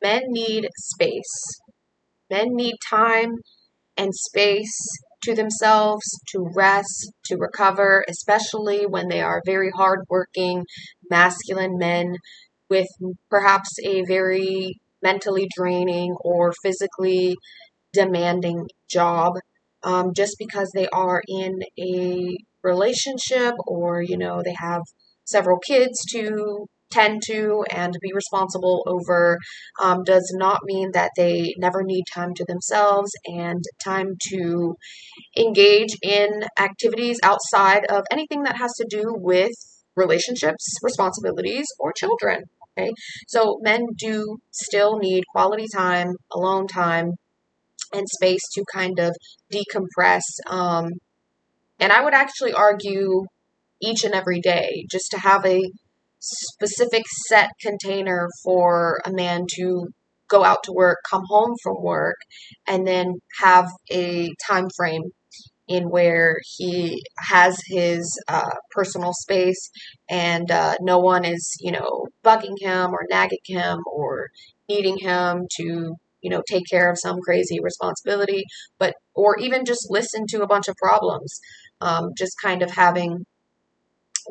Men need space. Men need time and space to themselves, to rest, to recover, especially when they are very hardworking, masculine men with perhaps a very mentally draining or physically demanding job. Just because they are in a relationship, or they have several kids to tend to and be responsible over, does not mean that they never need time to themselves and time to engage in activities outside of anything that has to do with relationships, responsibilities, or children. Okay, so men do still need quality time, alone time, and space to kind of decompress. And I would actually argue each and every day, just to have a specific set container for a man to go out to work, come home from work, and then have a time frame in where he has his personal space, and no one is, bugging him or nagging him or needing him to, take care of some crazy responsibility, but or even just listen to a bunch of problems. Just kind of having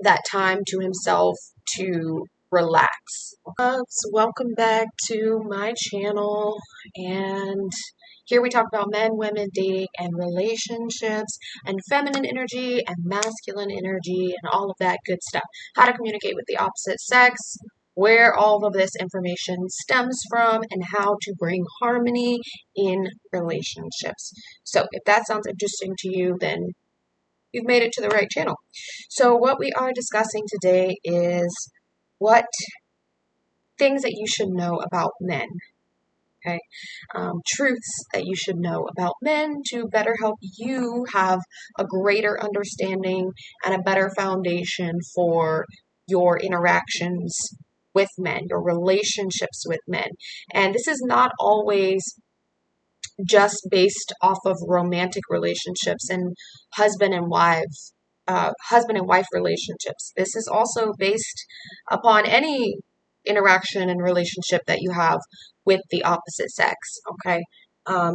that time to himself to relax. So welcome back to my channel, and here we talk about men, women, dating, and relationships, and feminine energy and masculine energy, and all of that good stuff. How to communicate with the opposite sex, where all of this information stems from, and how to bring harmony in relationships. So if that sounds interesting to you, then you've made it to the right channel. So what we are discussing today is what things that you should know about men. Okay, truths that you should know about men to better help you have a greater understanding and a better foundation for your interactions with men, your relationships with men. And this is not always just based off of romantic relationships and husband and wife relationships. This is also based upon any interaction and relationship that you have with the opposite sex. Okay.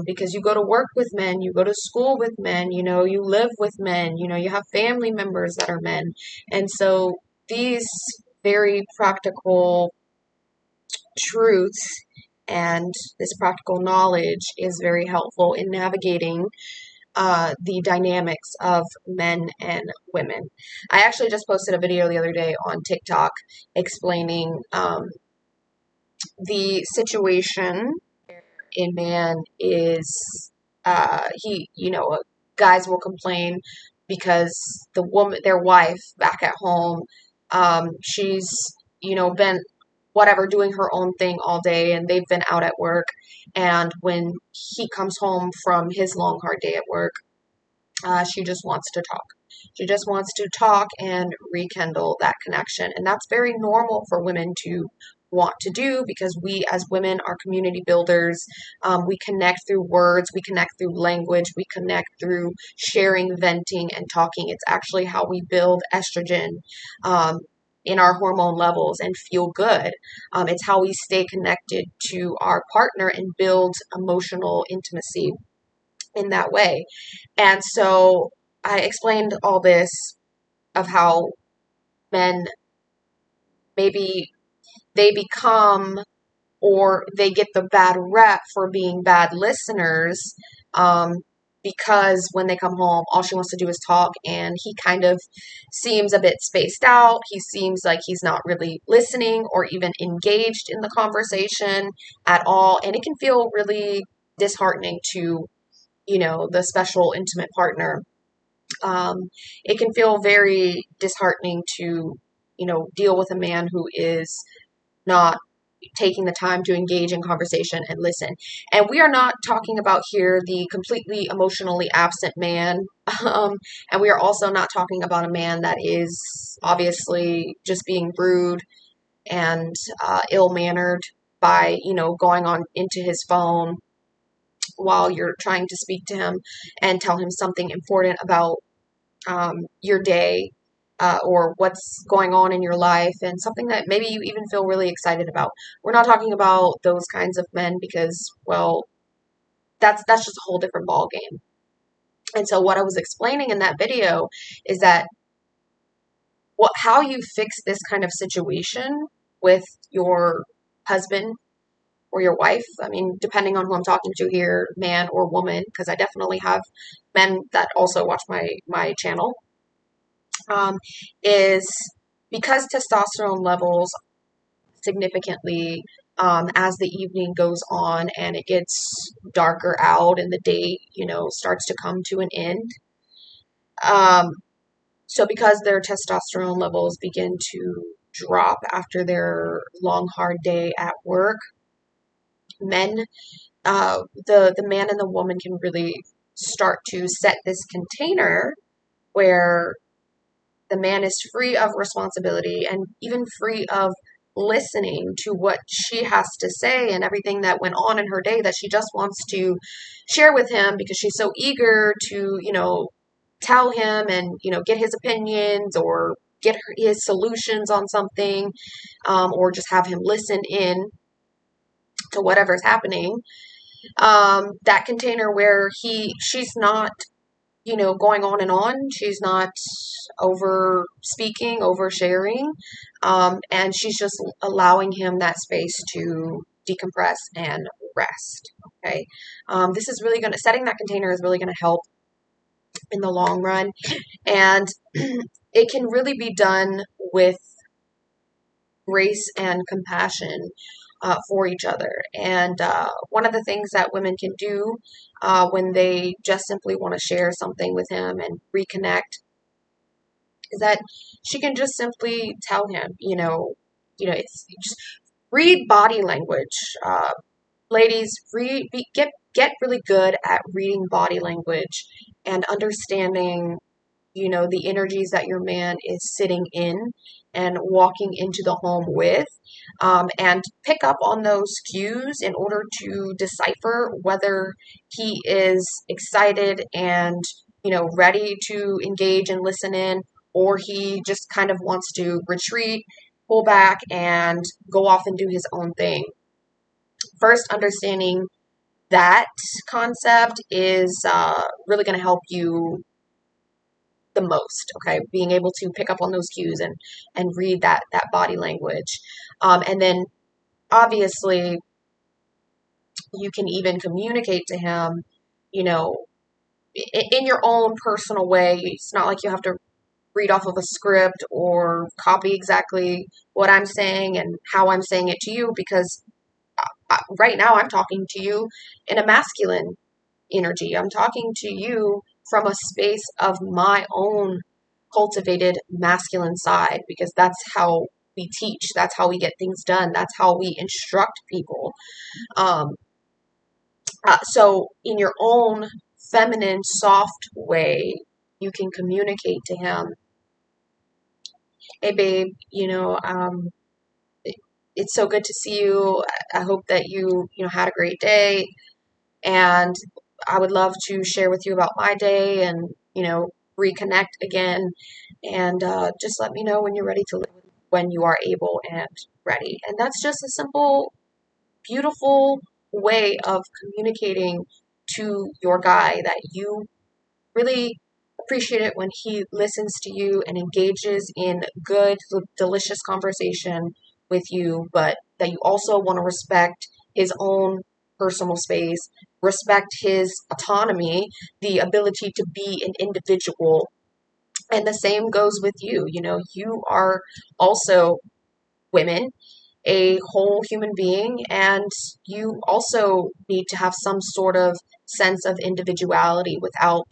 Because you go to work with men, you go to school with men, you live with men, you have family members that are men. And so these very practical truths and this practical knowledge is very helpful in navigating the dynamics of men and women. I actually just posted a video the other day on TikTok explaining the situation in man is guys will complain because their wife back at home, she's been doing her own thing all day, and they've been out at work, and when he comes home from his long hard day at work, she just wants to talk. She just wants to talk and rekindle that connection, and that's very normal for women to want to do, because we as women are community builders. We connect through words, we connect through language, we connect through sharing, venting, and talking. It's actually how we build estrogen in our hormone levels and feel good. It's how we stay connected to our partner and build emotional intimacy in that way. And so I explained all this of how men, maybe they become, or they get the bad rep for being bad listeners, because when they come home, all she wants to do is talk, and he kind of seems a bit spaced out. He seems like he's not really listening or even engaged in the conversation at all, and it can feel really disheartening to, the special intimate partner. It can feel very disheartening to, deal with a man who is not taking the time to engage in conversation and listen. And we are not talking about here the completely emotionally absent man. And we are also not talking about a man that is obviously just being rude and ill-mannered by, going on into his phone while you're trying to speak to him and tell him something important about your day. or what's going on in your life, and something that maybe you even feel really excited about. We're not talking about those kinds of men because, well, that's just a whole different ball game. And so what I was explaining in that video is that how you fix this kind of situation with your husband or your wife. I mean, depending on who I'm talking to here, man or woman, because I definitely have men that also watch my channel, is because testosterone levels significantly as the evening goes on and it gets darker out and the day, starts to come to an end. So because their testosterone levels begin to drop after their long, hard day at work, men, the man and the woman can really start to set this container where the man is free of responsibility and even free of listening to what she has to say and everything that went on in her day that she just wants to share with him because she's so eager to, tell him and, get his opinions or get his solutions on something, or just have him listen in to whatever's happening. That container where she's not, going on and on. She's not over speaking, over sharing, and she's just allowing him that space to decompress and rest. Okay, this is really setting that container is really going to help in the long run, and it can really be done with grace and compassion for each other. And one of the things that women can do when they just simply want to share something with him and reconnect is that she can just simply tell him, it's just read body language. Ladies, get really good at reading body language and understanding, the energies that your man is sitting in and walking into the home with, and pick up on those cues in order to decipher whether he is excited and, ready to engage and listen in, or he just kind of wants to retreat, pull back, and go off and do his own thing. First, understanding that concept is really going to help you the most. Okay, being able to pick up on those cues and read that body language, and then obviously you can even communicate to him, in your own personal way. It's not like you have to read off of a script or copy exactly what I'm saying and how I'm saying it to you, because right now I'm talking to you in a masculine energy. I'm talking to you from a space of my own cultivated masculine side, because that's how we teach, that's how we get things done, that's how we instruct people. So in your own feminine, soft way, you can communicate to him, hey babe, it's so good to see you. I hope that you had a great day, and I would love to share with you about my day and, reconnect again. And just let me know when you're ready to live, when you are able and ready. And that's just a simple, beautiful way of communicating to your guy that you really appreciate it when he listens to you and engages in good, delicious conversation with you, but that you also want to respect his own personal space, respect his autonomy, the ability to be an individual. And the same goes with you. You are also women, a whole human being, and you also need to have some sort of sense of individuality without,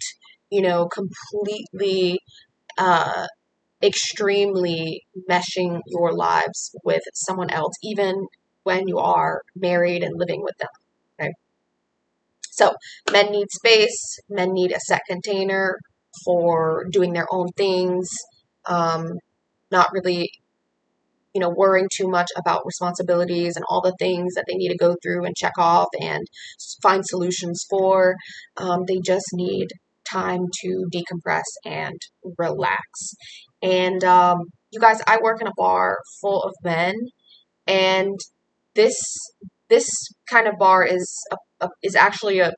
completely extremely meshing your lives with someone else, even when you are married and living with them. Okay. So men need space, men need a set container for doing their own things, not really, worrying too much about responsibilities and all the things that they need to go through and check off and find solutions for. They just need time to decompress and relax. And you guys, I work in a bar full of men, and this this kind of bar is actually a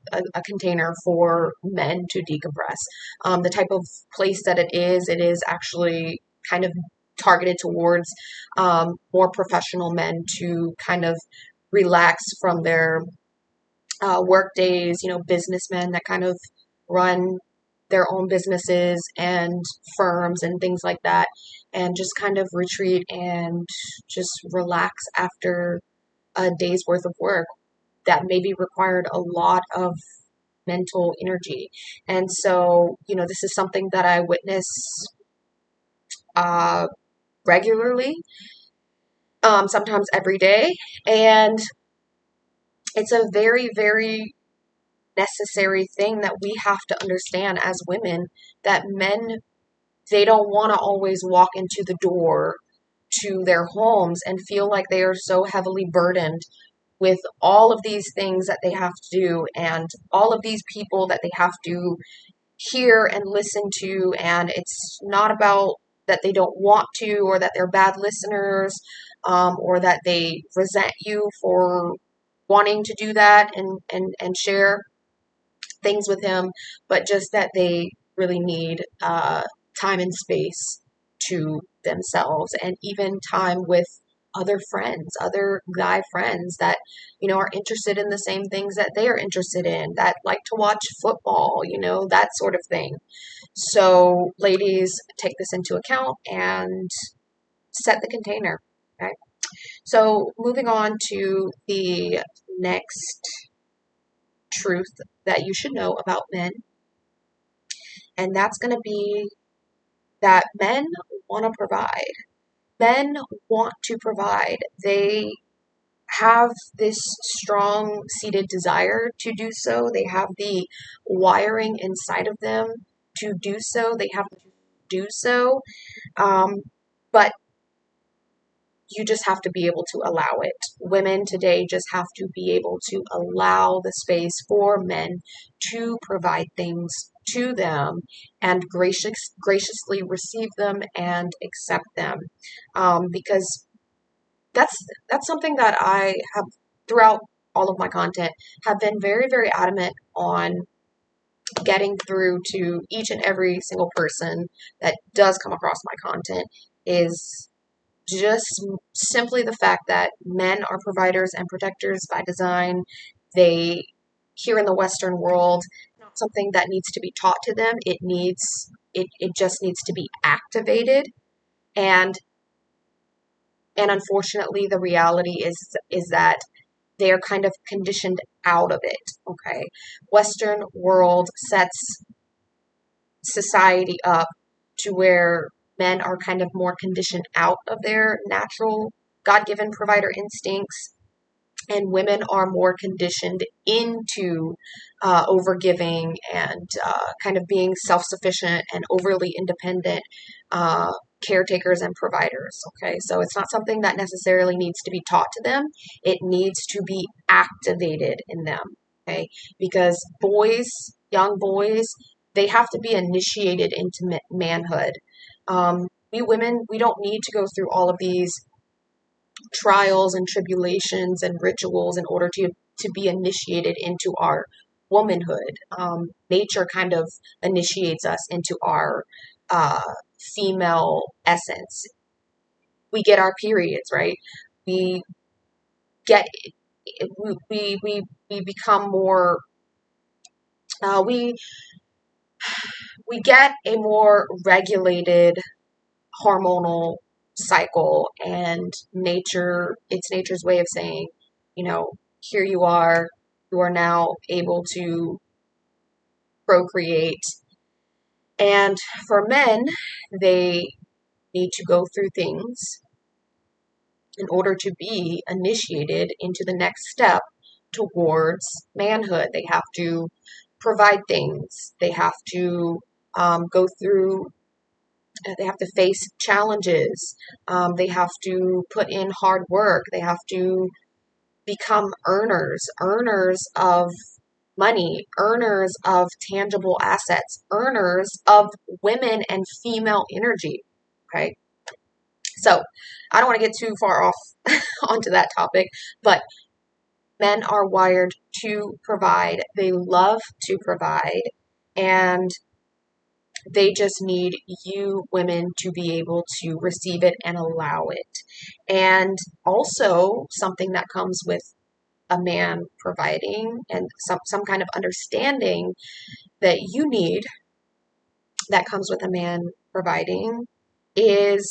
container for men to decompress. The type of place that it is actually kind of targeted towards more professional men to kind of relax from their work days, businessmen that kind of run their own businesses and firms and things like that, and just kind of retreat and just relax after a day's worth of work that maybe required a lot of mental energy. And so, this is something that I witness uh, regularly, sometimes every day. And it's a very, very necessary thing that we have to understand as women, that men, they don't want to always walk into the door to their homes and feel like they are so heavily burdened with all of these things that they have to do and all of these people that they have to hear and listen to. And it's not about that they don't want to, or that they're bad listeners, or that they resent you for wanting to do that and share things with him, but just that they really need time and space to themselves, and even time with other friends, other guy friends that, are interested in the same things that they are interested in, that like to watch football, that sort of thing. So, ladies, take this into account and set the container. Okay. So, moving on to the next truth that you should know about men, and that's going to be that men want to provide. Men want to provide. They have this strong seated desire to do so. They have the wiring inside of them to do so. They have to do so. Um, but you just have to be able to allow it. Women today just have to be able to allow the space for men to provide things to them and graciously receive them and accept them. Because that's something that I have, throughout all of my content, have been very, very adamant on getting through to each and every single person that does come across my content, is just simply the fact that men are providers and protectors by design. They, here in the Western world, not something that needs to be taught to them. It just needs to be activated. And unfortunately, the reality is that they are kind of conditioned out of it. Okay. Western world sets society up to where men are kind of more conditioned out of their natural God-given provider instincts, and women are more conditioned into overgiving and kind of being self-sufficient and overly independent caretakers and providers. Okay, so it's not something that necessarily needs to be taught to them. It needs to be activated in them. Okay, because boys, young boys, they have to be initiated into manhood. We women, we don't need to go through all of these trials and tribulations and rituals in order to be initiated into our womanhood. Nature kind of initiates us into our female essence. We get our periods, right? We get we become more we get a more regulated hormonal cycle, and it's nature's way of saying, here you are now able to procreate. And for men, they need to go through things in order to be initiated into the next step towards manhood. They have to provide things. They have to go through they have to face challenges. They have to put in hard work. They have to become earners of money, earners of tangible assets, earners of women and female energy. Okay. So I don't want to get too far off onto that topic, but men are wired to provide. They love to provide, and they just need you women to be able to receive it and allow it. And also something that comes with a man providing, and some kind of understanding that you need that comes with a man providing, is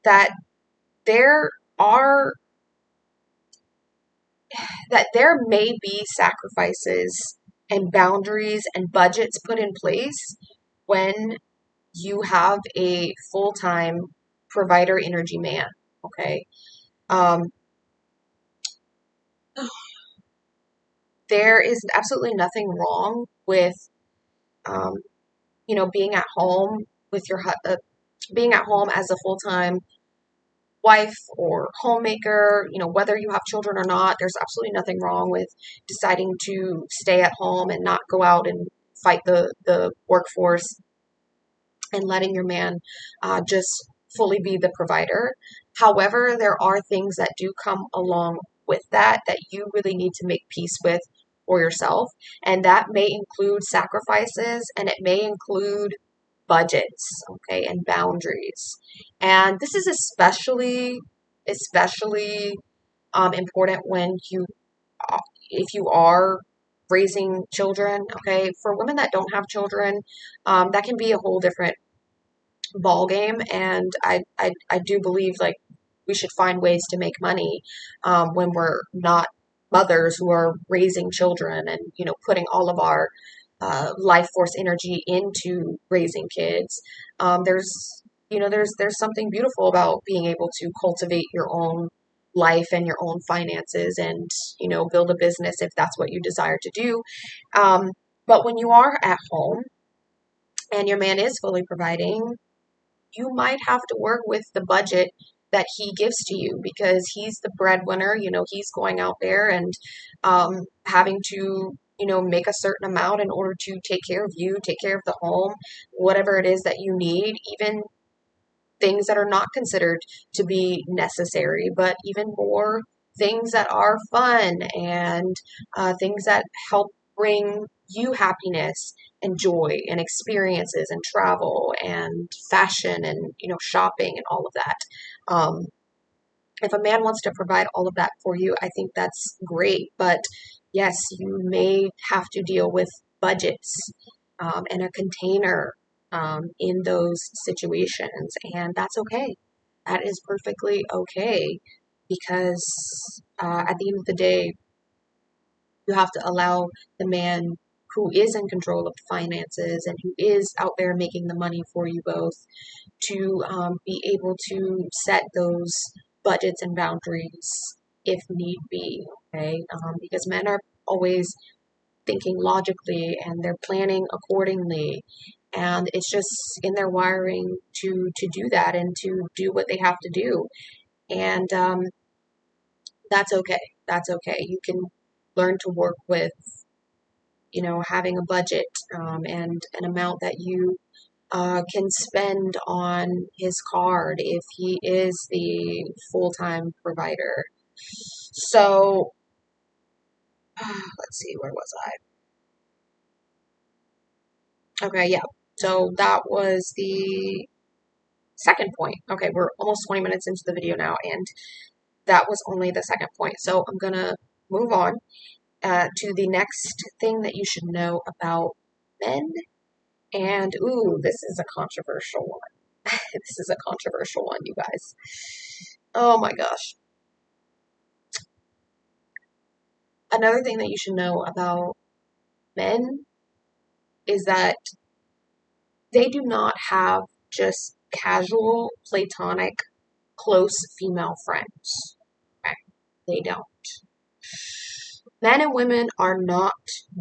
that there are that there may be sacrifices and boundaries and budgets put in place when you have a full-time provider energy man. Okay. Um, there is absolutely nothing wrong with, um, being at home with being at home as a full-time wife or homemaker, whether you have children or not. There's absolutely nothing wrong with deciding to stay at home and not go out and fight the workforce, and letting your man just fully be the provider. However, there are things that do come along with that you really need to make peace with for yourself. And that may include sacrifices, and it may include budgets, okay, and boundaries. And this is especially important when if you are raising children, okay. For women that don't have children, that can be a whole different ball game. And I do believe, like, we should find ways to make money when we're not mothers who are raising children, and putting all of our life force energy into raising kids. There's something beautiful about being able to cultivate your own life and your own finances, and build a business if that's what you desire to do. But when you are at home and your man is fully providing, you might have to work with the budget that he gives to you, because he's the breadwinner. He's going out there and having to, make a certain amount in order to take care of you, take care of the home, whatever it is that you need, even things that are not considered to be necessary, but even more things that are fun, and things that help bring you happiness and joy and experiences and travel and fashion and shopping and all of that. If a man wants to provide all of that for you, I think that's great. But yes, you may have to deal with budgets and a container in those situations, and that's okay. That is perfectly okay, because at the end of the day, you have to allow the man who is in control of the finances and who is out there making the money for you both to be able to set those budgets and boundaries if need be. Okay, because men are always thinking logically, and they're planning accordingly, and it's just in their wiring to do that and to do what they have to do. And that's okay. That's okay. You can learn to work with, having a budget and an amount that you can spend on his card if he is the full-time provider. So, let's see, where was I? Okay, yeah. So that was the second point. Okay, we're almost 20 minutes into the video now, and that was only the second point. So I'm going to move on to the next thing that you should know about men. And, ooh, this is a controversial one. This is a controversial one, you guys. Oh my gosh. Another thing that you should know about men is that they do not have just casual, platonic, close female friends. Okay? They don't. Men and women are not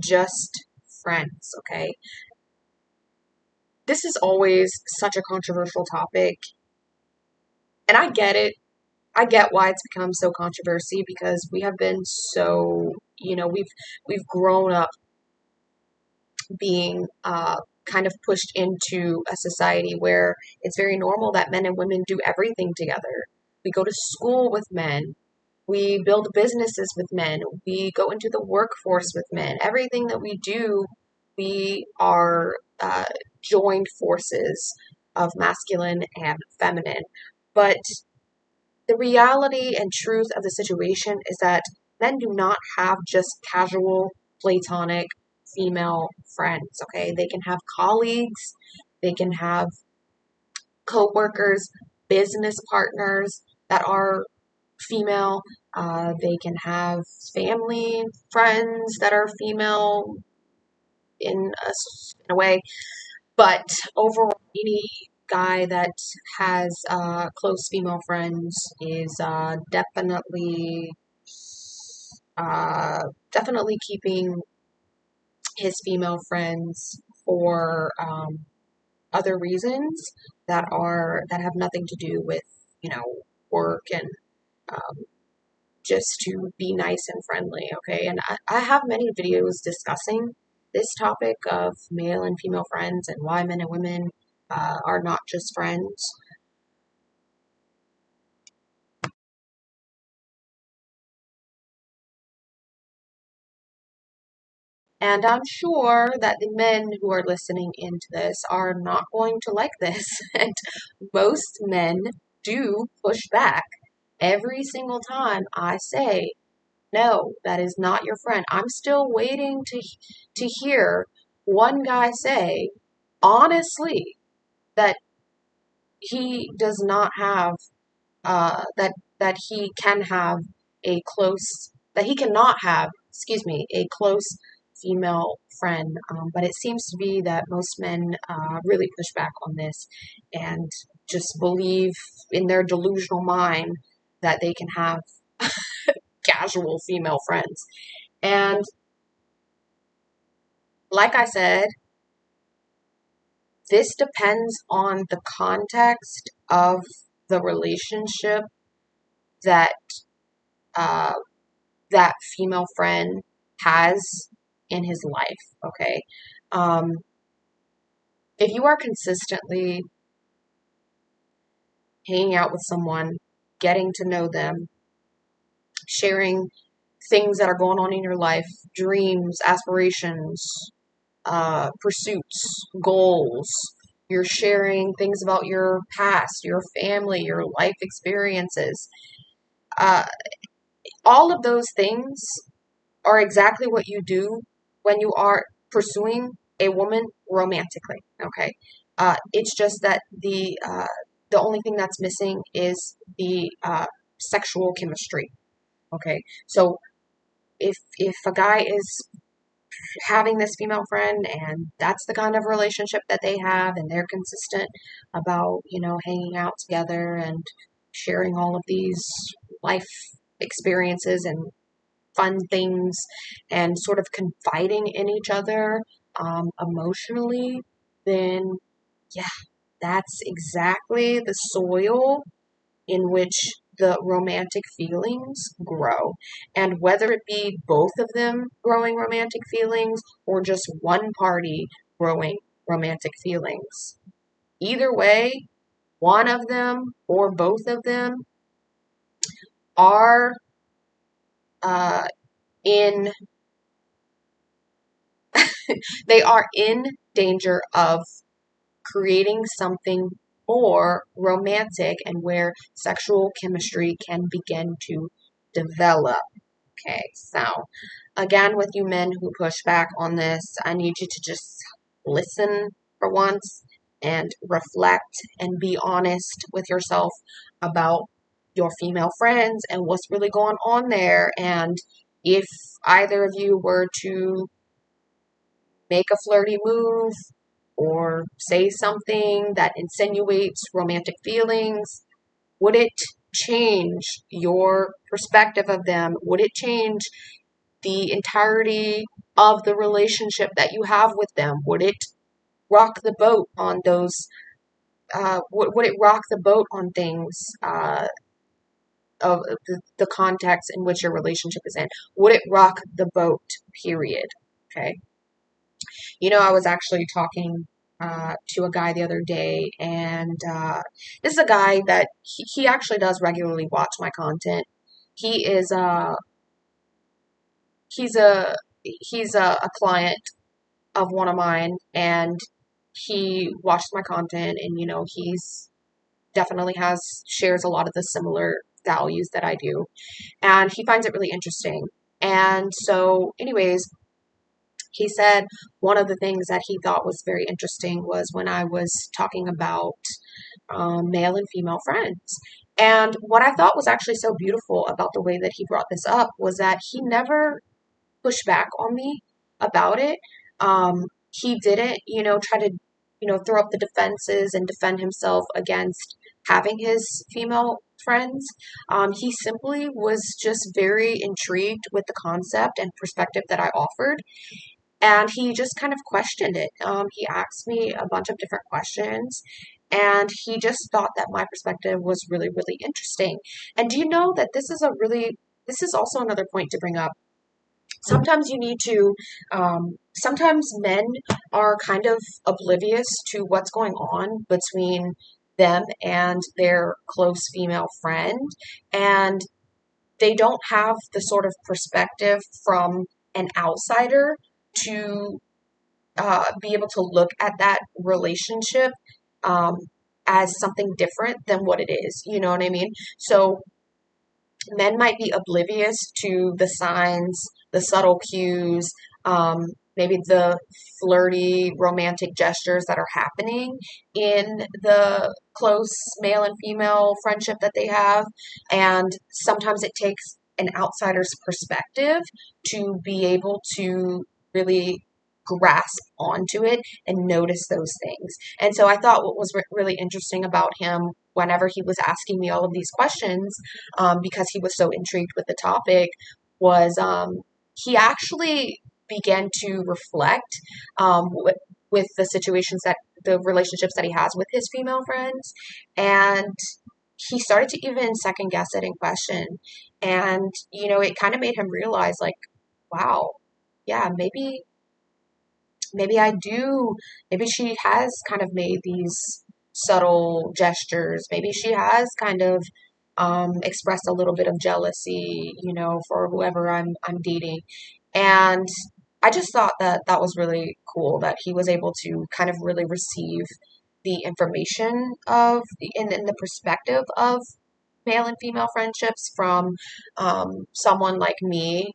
just friends, okay? This is always such a controversial topic, and I get it. I get why it's become so controversy, because we have been so, we've grown up being kind of pushed into a society where it's very normal that men and women do everything together. We go to school with men. We build businesses with men. We go into the workforce with men. Everything that we do, we are joined forces of masculine and feminine. But the reality and truth of the situation is that men do not have just casual, platonic female friends, okay? They can have colleagues, they can have co-workers, business partners that are female. They can have family friends that are female in a way. But overall, any guy that has close female friends is definitely keeping his female friends for other reasons that have nothing to do with work and um, just to be nice and friendly. Okay, and I have many videos discussing this topic of male and female friends and why men and women are not just friends. And I'm sure that the men who are listening into this are not going to like this. And most men do push back every single time I say, no, that is not your friend. I'm still waiting to hear one guy say, honestly, that he does not have that he can have a close that he cannot have, excuse me, a close female friend. But it seems to be that most men really push back on this and just believe in their delusional mind that they can have casual female friends. And like I said, this depends on the context of the relationship that uh, that female friend has in his life. Okay. Um, if you are consistently hanging out with someone, getting to know them, sharing things that are going on in your life, dreams, aspirations, pursuits, goals, you're sharing things about your past, your family, your life experiences, uh, all of those things are exactly what you do when you are pursuing a woman romantically. Okay, it's just that the only thing that's missing is the sexual chemistry. Okay, so if a guy is having this female friend and that's the kind of relationship that they have and they're consistent about hanging out together and sharing all of these life experiences and fun things and sort of confiding in each other emotionally, then yeah, that's exactly the soil in which the romantic feelings grow. And whether it be both of them growing romantic feelings or just one party growing romantic feelings, either way, one of them or both of them are uh, in they are in danger of creating something more romantic and where sexual chemistry can begin to develop. Okay, so again, with you men who push back on this, I need you to just listen for once and reflect and be honest with yourself about your female friends and what's really going on there. And if either of you were to make a flirty move or say something that insinuates romantic feelings, would it change your perspective of them? Would it change the entirety of the relationship that you have with them? Would it rock the boat on those? Would it rock the boat on things of the context in which your relationship is in? Would it rock the boat? Period. Okay. I was actually talking to a guy the other day, and this is a guy that he actually does regularly watch my content. He is he's a a client of one of mine, and he watches my content, and he's definitely shares a lot of the similar values that I do, and he finds it really interesting. And so, anyways, he said one of the things that he thought was very interesting was when I was talking about male and female friends. And what I thought was actually so beautiful about the way that he brought this up was that he never pushed back on me about it. He didn't, try to, throw up the defenses and defend himself against having his female friends. He simply was just very intrigued with the concept and perspective that I offered, and he just kind of questioned it. He asked me a bunch of different questions, and he just thought that my perspective was really, really interesting. And do you know that this is also another point to bring up. Sometimes you need to, sometimes men are kind of oblivious to what's going on between them and their close female friend, and they don't have the sort of perspective from an outsider to be able to look at that relationship um, as something different than what it is. You know what I mean? So men might be oblivious to the signs, the subtle cues, maybe the flirty romantic gestures that are happening in the close male and female friendship that they have. And sometimes it takes an outsider's perspective to be able to really grasp onto it and notice those things. And so I thought what was really interesting about him whenever he was asking me all of these questions, because he was so intrigued with the topic, was he actually began to reflect with the situations that the relationships that he has with his female friends, and he started to even second guess it and question. And it kind of made him realize, like, wow, yeah, maybe I do. Maybe she has kind of made these subtle gestures. Maybe she has kind of expressed a little bit of jealousy, for whoever I'm dating. And I just thought that that was really cool that he was able to kind of really receive the information in the perspective of male and female friendships from someone like me,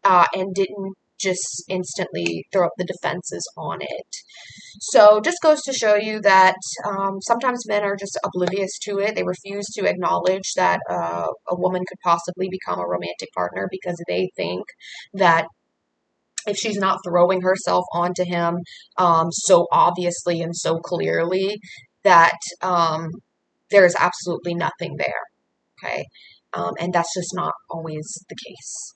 and didn't just instantly throw up the defenses on it. So just goes to show you that sometimes men are just oblivious to it. They refuse to acknowledge that a woman could possibly become a romantic partner because they think that if she's not throwing herself onto him so obviously and so clearly, that there is absolutely nothing there. Okay. And that's just not always the case.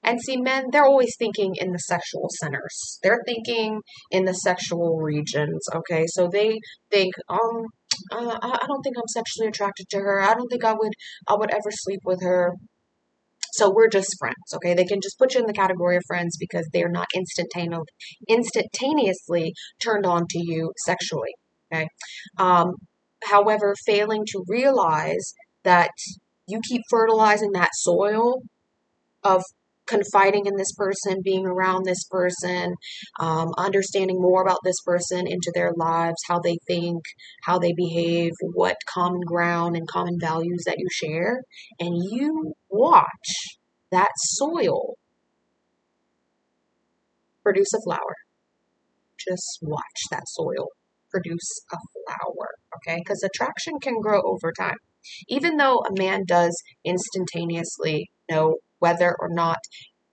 And see, men, they're always thinking in the sexual centers. They're thinking in the sexual regions, okay? So they think, I don't think I'm sexually attracted to her. I don't think I would ever sleep with her. So we're just friends, okay? They can just put you in the category of friends because they're not instantaneously turned on to you sexually, okay? However, failing to realize that you keep fertilizing that soil of confiding in this person, being around this person, understanding more about this person into their lives, how they think, how they behave, what common ground and common values that you share, and you watch that soil produce a flower. Just watch that soil produce a flower, okay? Because attraction can grow over time. Even though a man does instantaneously know whether or not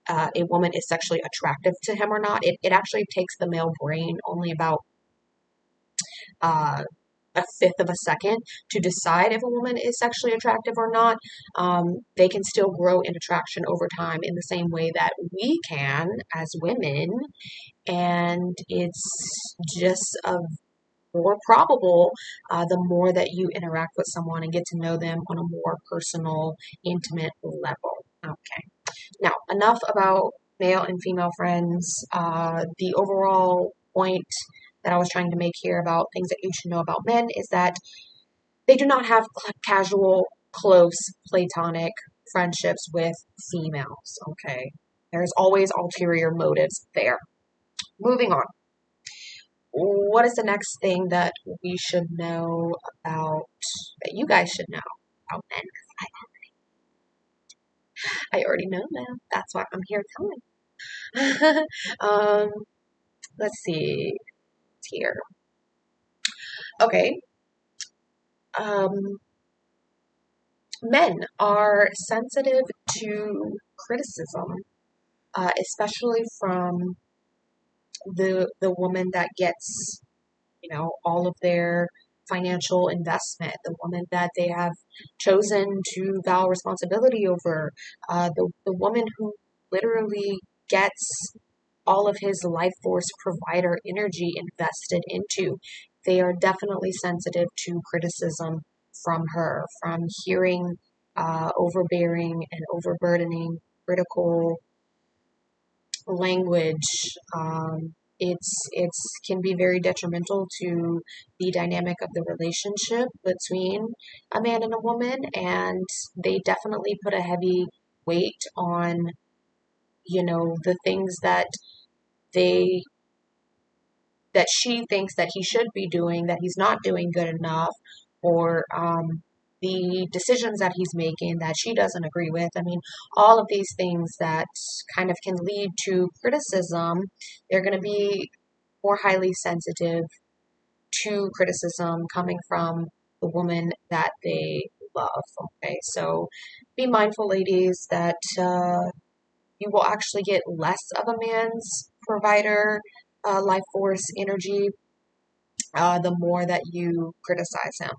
a woman is sexually attractive to him or not, it actually takes the male brain only about a fifth of a second to decide if a woman is sexually attractive or not. They can still grow in attraction over time in the same way that we can as women, and it's just a more probable the more that you interact with someone and get to know them on a more personal, intimate level. Okay. Now, enough about male and female friends. The overall point that I was trying to make here about things that you should know about men is that they do not have casual, close, platonic friendships with females, okay? There's always ulterior motives there. Moving on. What is the next thing that we should know about, that you guys should know about men? I already know them. That's why I'm here telling. Let's see. It's here. Okay. Men are sensitive to criticism, especially from the woman that gets, all of their financial investment, the woman that they have chosen to vow responsibility over, the woman who literally gets all of his life force provider energy invested into. They are definitely sensitive to criticism from her, from hearing overbearing and overburdening critical language. It's can be very detrimental to the dynamic of the relationship between a man and a woman, and they definitely put a heavy weight on, the things they that she thinks that he should be doing, that he's not doing good enough, or the decisions that he's making that she doesn't agree with. I mean, all of these things that kind of can lead to criticism, they're going to be more highly sensitive to criticism coming from the woman that they love. Okay, so be mindful, ladies, that you will actually get less of a man's provider life force energy the more that you criticize him.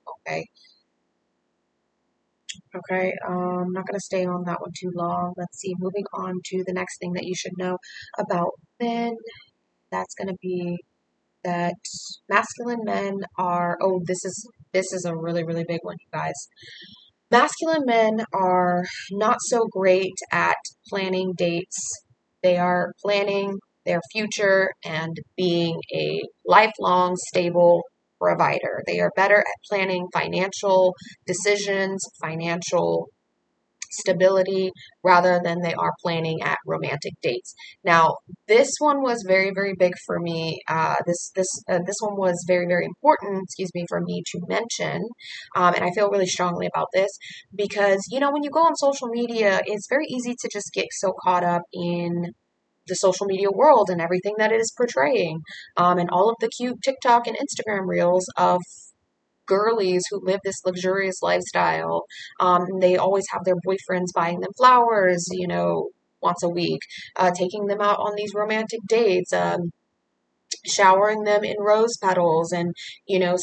Okay, I'm not going to stay on that one too long. Let's see, moving on to the next thing that you should know about men. That's going to be that masculine men are, oh, this is a really, really big one, you guys. Masculine men are not so great at planning dates. They are planning their future and being a lifelong, stable provider. They are better at planning financial decisions, financial stability, rather than they are planning at romantic dates. Now, this one was very, very big for me. This one was very, very important, for me to mention, and I feel really strongly about this because when you go on social media, it's very easy to just get so caught up in the social media world and everything that it is portraying, and all of the cute TikTok and Instagram reels of girlies who live this luxurious lifestyle. They always have their boyfriends buying them flowers, once a week, taking them out on these romantic dates, showering them in rose petals, and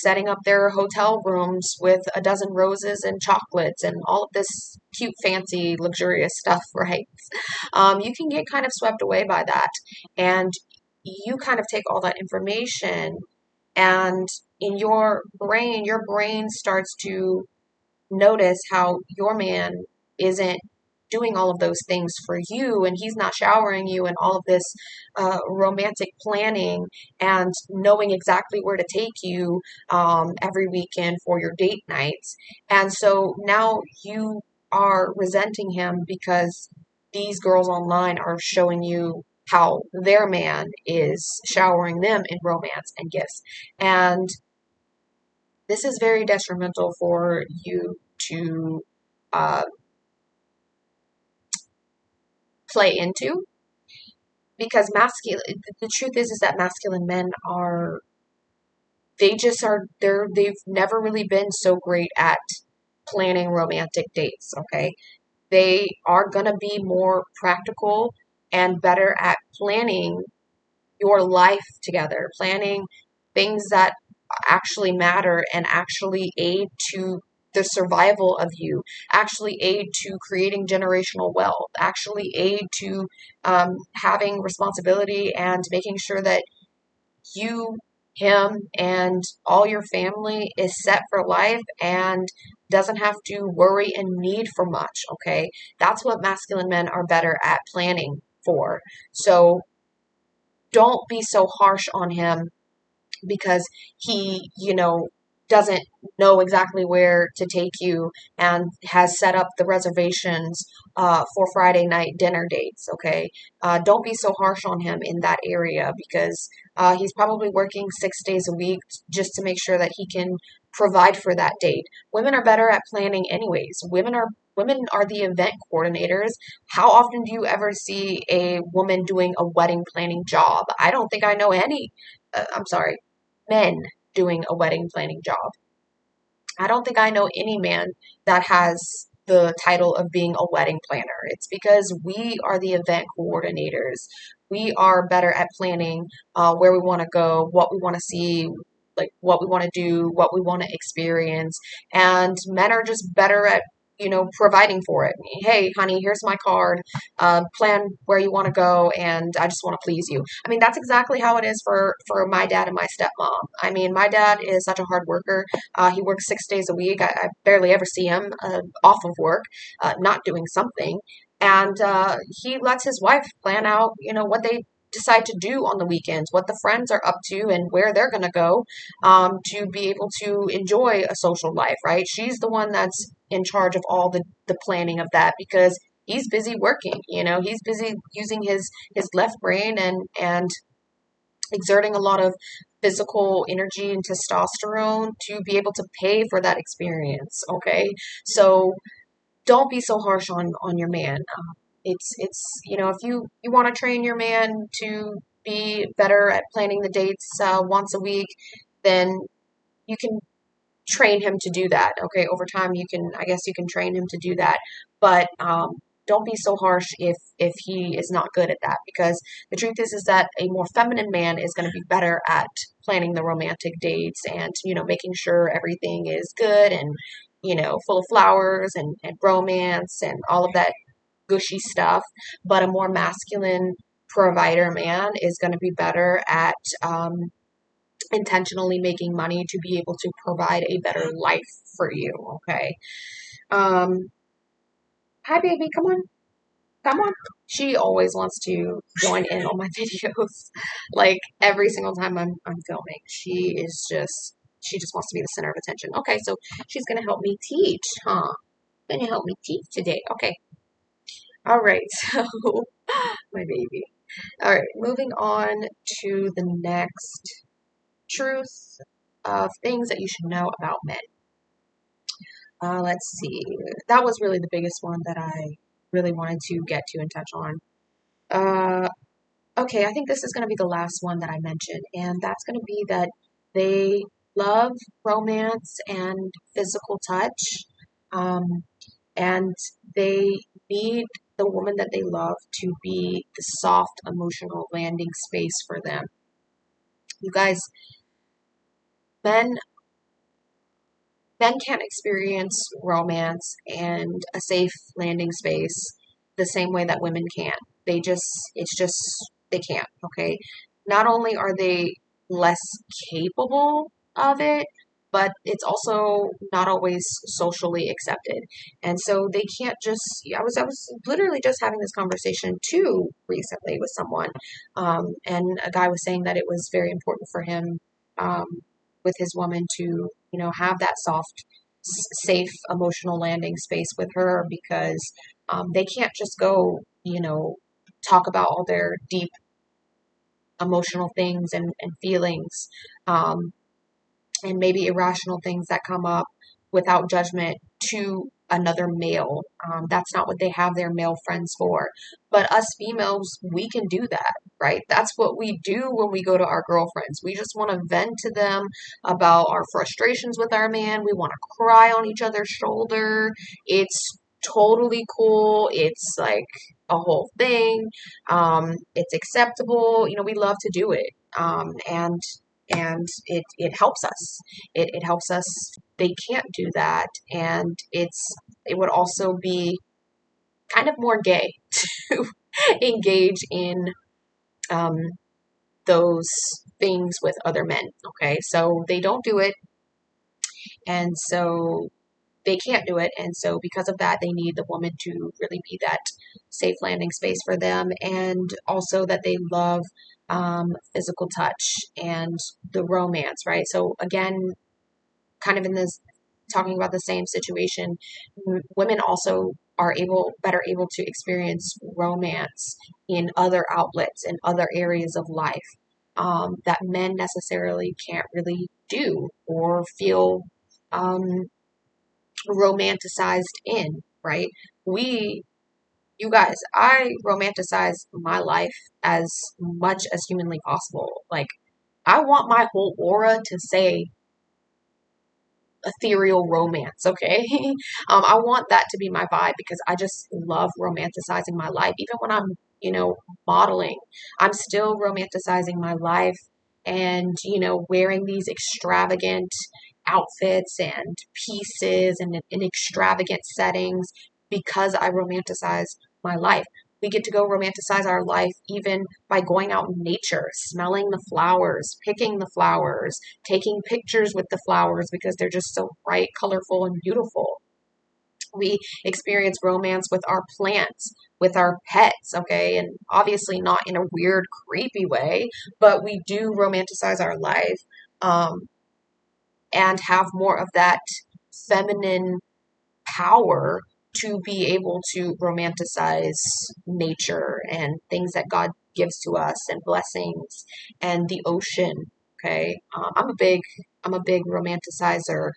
setting up their hotel rooms with a dozen roses and chocolates and all of this cute, fancy, luxurious stuff, right? You can get kind of swept away by that, and you kind of take all that information, and in your brain starts to notice how your man isn't doing all of those things for you, and he's not showering you and all of this romantic planning and knowing exactly where to take you every weekend for your date nights. And so now you are resenting him because these girls online are showing you how their man is showering them in romance and gifts. And this is very detrimental for you to uh, play into, because the truth is that masculine men are, they've never really been so great at planning romantic dates. Okay, they are going to be more practical and better at planning your life together, planning things that actually matter and actually aid to the survival of you, actually aid to creating generational wealth, actually aid to having responsibility and making sure that you, him, and all your family is set for life and doesn't have to worry and need for much. Okay, that's what masculine men are better at planning for. So don't be so harsh on him because he, doesn't know exactly where to take you and has set up the reservations for Friday night dinner dates. Okay. Don't be so harsh on him in that area because he's probably working 6 days a week just to make sure that he can provide for that date. Women are better at planning anyways. Women are the event coordinators. How often do you ever see a woman doing a wedding planning job? I don't think I know any. I'm sorry, men doing a wedding planning job. I don't think I know any man that has the title of being a wedding planner. It's because we are the event coordinators. We are better at planning where we want to go, what we want to see, like what we want to do, what we want to experience. And men are just better at providing for it. Hey, honey, here's my card. Plan where you want to go, and I just want to please you. I mean, that's exactly how it is for my dad and my stepmom. I mean, my dad is such a hard worker. He works 6 days a week. I barely ever see him off of work, not doing something. And he lets his wife plan out, what they decide to do on the weekends, what the friends are up to, and where they're going to go to be able to enjoy a social life, right? She's the one that's in charge of all the planning of that because he's busy working, he's busy using his left brain and exerting a lot of physical energy and testosterone to be able to pay for that experience. Okay. So don't be so harsh on your man. It's if you want to train your man to be better at planning the dates once a week, then you can train him to do that. Okay, over time I guess you can train him to do that, but don't be so harsh if he is not good at that, because the truth is that a more feminine man is going to be better at planning the romantic dates and making sure everything is good and full of flowers and romance and all of that gushy stuff. But a more masculine provider man is going to be better at intentionally making money to be able to provide a better life for you. Okay. Um, Hi, baby. Come on. Come on. She always wants to join in on my videos. Like every single time I'm filming, she just wants to be the center of attention. Okay, so she's gonna help me teach, huh? Gonna help me teach today. Okay. All right. So my baby. All right. Moving on to the next truth of things that you should know about men. Let's see. That was really the biggest one that I really wanted to get to and touch on. Uh, okay, I think this is going to be the last one that I mentioned, and that's going to be that they love romance and physical touch, um, and they need the woman that they love to be the soft emotional landing space for them. You guys, men men can't experience romance and a safe landing space the same way that women can. It's just, they can't, okay? Not only are they less capable of it, but it's also not always socially accepted. And so they can't just, I was literally just having this conversation too recently with someone. And a guy was saying that it was very important for him, um, with his woman to, have that soft, safe emotional landing space with her because they can't just go, talk about all their deep emotional things and feelings um, and maybe irrational things that come up without judgment to another male. That's not what they have their male friends for. But us females, we can do that, right? That's what we do when we go to our girlfriends. We just want to vent to them about our frustrations with our man. We want to cry on each other's shoulder. It's totally cool. It's like a whole thing. It's acceptable. We love to do it. And it helps us. It helps us. They can't do that, and it would also be kind of more gay to engage in um, those things with other men. Okay, so they don't do it, and so they can't do it. And so because of that, they need the woman to really be that safe landing space for them. And also that they love physical touch and the romance, right? So again, kind of in this talking about the same situation, women also are better able to experience romance in other outlets and other areas of life that men necessarily can't really do or feel um, romanticized in, right? You guys, I romanticize my life as much as humanly possible. Like, I want my whole aura to say ethereal romance, okay? I want that to be my vibe because I just love romanticizing my life. Even when I'm, modeling, I'm still romanticizing my life and, wearing these extravagant outfits and pieces and in extravagant settings because I romanticize my life. We get to go romanticize our life even by going out in nature, smelling the flowers, picking the flowers, taking pictures with the flowers because they're just so bright, colorful, and beautiful. We experience romance with our plants, with our pets, okay? And obviously not in a weird, creepy way, but we do romanticize our life and have more of that feminine power to be able to romanticize nature and things that God gives to us and blessings and the ocean. Okay, I'm a big romanticizer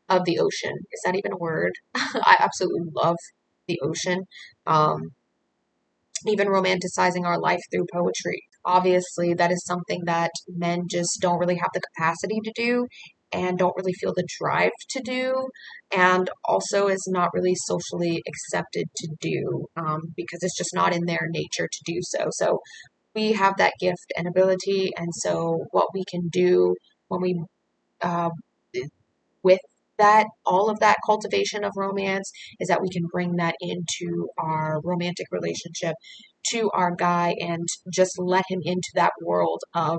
of the ocean. Is that even a word? I absolutely love the ocean. Um, Even romanticizing our life through poetry. Obviously, that is something that men just don't really have the capacity to do and don't really feel the drive to do, and also is not really socially accepted to do because it's just not in their nature to do so. So, we have that gift and ability, and so what we can do when we uh, with that, all of that cultivation of romance is that we can bring that into our romantic relationship to our guy and just let him into that world of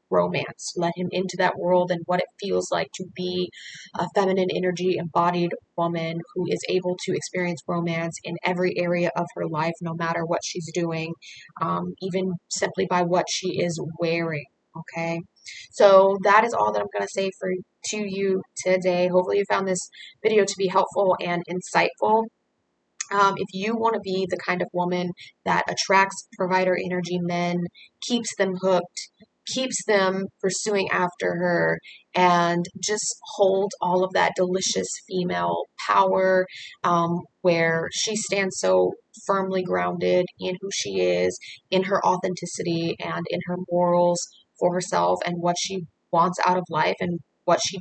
romance. Let him into that world and what it feels like to be a feminine energy embodied woman who is able to experience romance in every area of her life, no matter what she's doing, even simply by what she is wearing. Okay. So that is all that I'm going to say to you today. Hopefully you found this video to be helpful and insightful. If you want to be the kind of woman that attracts provider energy men, keeps them hooked, keeps them pursuing after her, and just hold all of that delicious female power where she stands so firmly grounded in who she is, in her authenticity, and in her morals for herself and what she wants out of life and what she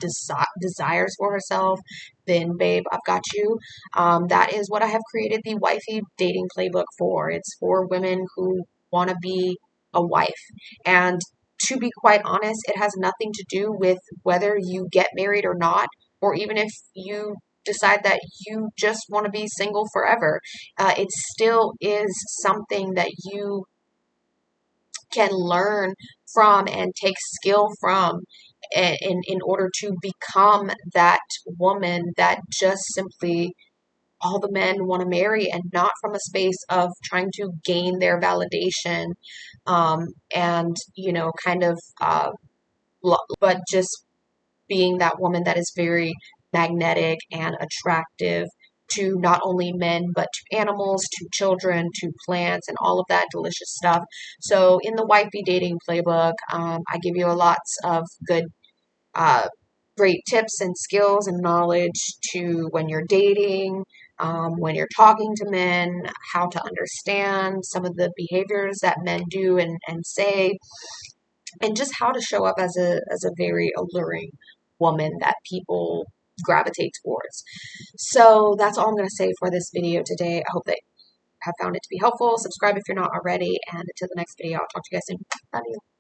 desires for herself, then babe, I've got you. That is what I have created the wifey dating playbook for. It's for women who want to be a wife. And to be quite honest, it has nothing to do with whether you get married or not, or even if you decide that you just want to be single forever. It still is something that you can learn from and take skill from in order to become that woman that just simply all the men want to marry, and not from a space of trying to gain their validation and kind of but just being that woman that is very magnetic and attractive to not only men but to animals, to children, to plants, and all of that delicious stuff. So in the wifey dating playbook, I give you lots of good uh, great tips and skills and knowledge to when you're dating, when you're talking to men, how to understand some of the behaviors that men do and say, and just how to show up as a very alluring woman that people gravitate towards. So that's all I'm going to say for this video today. I hope that you have found it to be helpful. Subscribe if you're not already, and until the next video, I'll talk to you guys soon. Love you.